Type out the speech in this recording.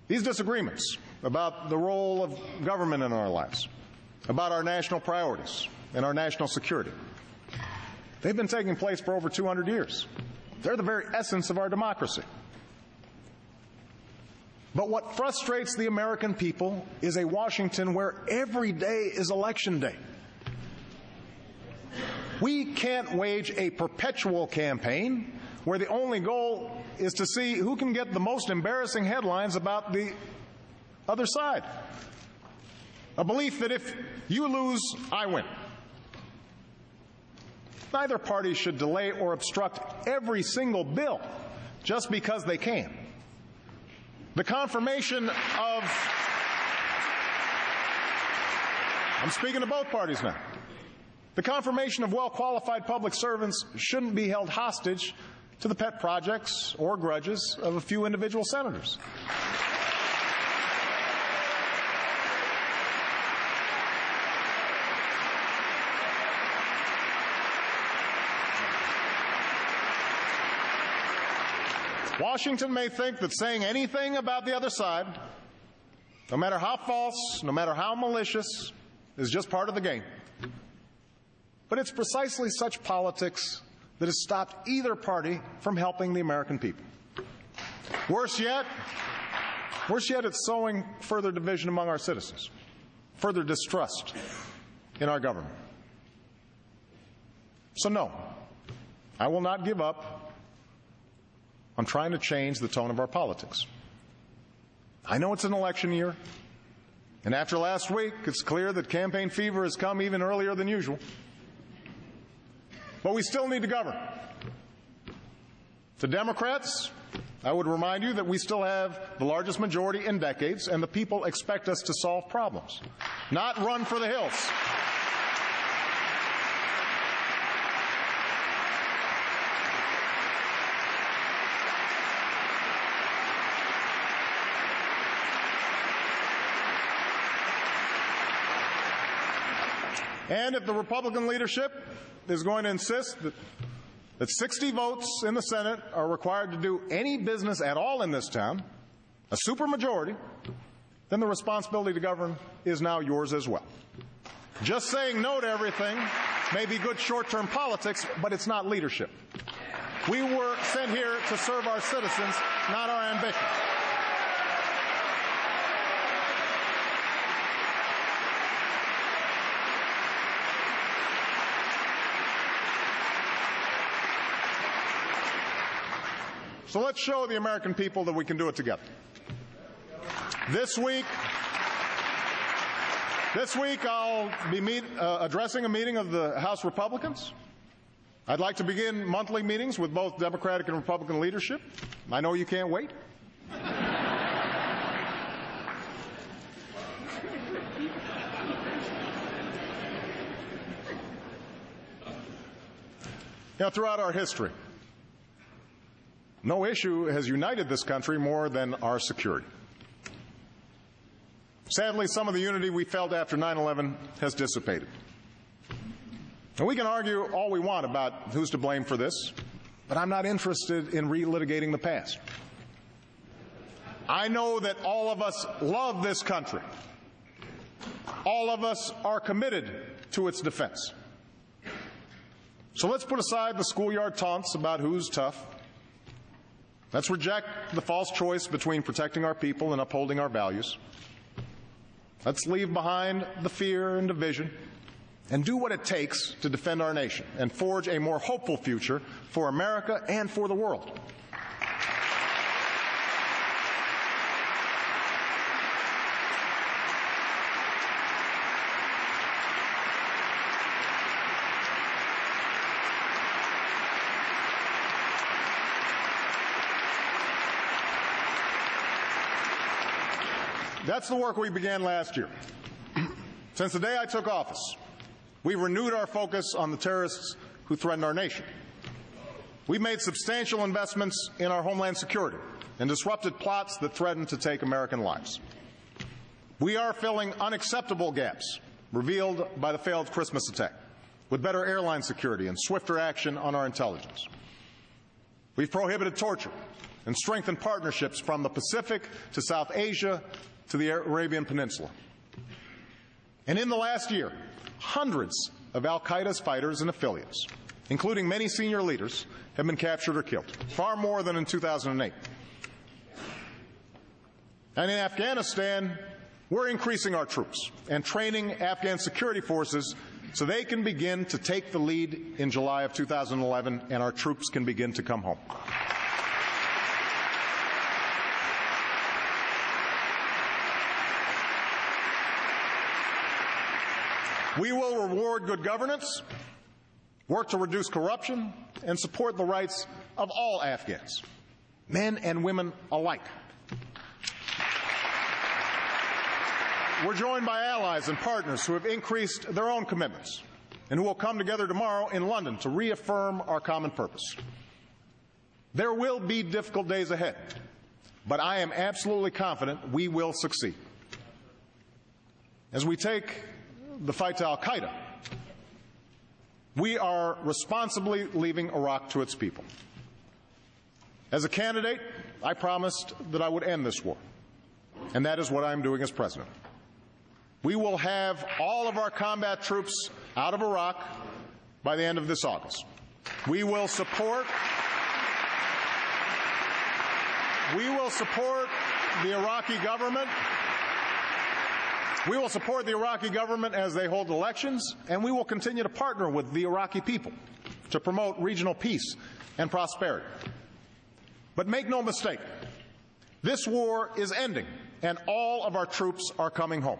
These disagreements about the role of government in our lives, about our national priorities and our national security, they've been taking place for over 200 years. They're the very essence of our democracy. But what frustrates the American people is a Washington where every day is election day. We can't wage a perpetual campaign where the only goal is to see who can get the most embarrassing headlines about the other side. A belief that if you lose, I win. Neither party should delay or obstruct every single bill just because they can. The confirmation of, I'm speaking to both parties now, the confirmation of well-qualified public servants shouldn't be held hostage to the pet projects or grudges of a few individual senators. Washington may think that saying anything about the other side, no matter how false, no matter how malicious, is just part of the game. But it's precisely such politics that has stopped either party from helping the American people. Worse yet, it's sowing further division among our citizens, further distrust in our government. So no, I will not give up on trying to change the tone of our politics. I know it's an election year, and after last week, it's clear that campaign fever has come even earlier than usual. But we still need to govern. To Democrats, I would remind you that we still have the largest majority in decades, and the people expect us to solve problems, not run for the hills. And if the Republican leadership is going to insist that 60 votes in the Senate are required to do any business at all in this town, a supermajority, then the responsibility to govern is now yours as well. Just saying no to everything may be good short-term politics, but it's not leadership. We were sent here to serve our citizens, not our ambitions. So let's show the American people that we can do it together. This week I'll be addressing a meeting of the House Republicans. I'd like to begin monthly meetings with both Democratic and Republican leadership. I know you can't wait. Throughout our history, no issue has united this country more than our security. Sadly, some of the unity we felt after 9/11 has dissipated. And we can argue all we want about who's to blame for this, but I'm not interested in relitigating the past. I know that all of us love this country. All of us are committed to its defense. So let's put aside the schoolyard taunts about who's tough. Let's reject the false choice between protecting our people and upholding our values. Let's leave behind the fear and division and do what it takes to defend our nation and forge a more hopeful future for America and for the world. That's the work we began last year. Since the day I took office, we renewed our focus on the terrorists who threaten our nation. We made substantial investments in our homeland security and disrupted plots that threaten to take American lives. We are filling unacceptable gaps revealed by the failed Christmas attack with better airline security and swifter action on our intelligence. We've prohibited torture and strengthen partnerships from the Pacific to South Asia to the Arabian Peninsula. And in the last year, hundreds of al-Qaeda's fighters and affiliates, including many senior leaders, have been captured or killed, far more than in 2008. And in Afghanistan, we're increasing our troops and training Afghan security forces so they can begin to take the lead in July of 2011 and our troops can begin to come home. We will reward good governance, work to reduce corruption, and support the rights of all Afghans, men and women alike. We're joined by allies and partners who have increased their own commitments and who will come together tomorrow in London to reaffirm our common purpose. There will be difficult days ahead, but I am absolutely confident we will succeed. As we take the fight to al-Qaeda, we are responsibly leaving Iraq to its people. As a candidate, I promised that I would end this war, and that is what I'm doing as president. We will have all of our combat troops out of Iraq by the end of this August. We will support the Iraqi government. We will support the Iraqi government as they hold elections, and we will continue to partner with the Iraqi people to promote regional peace and prosperity. But make no mistake, this war is ending, and all of our troops are coming home.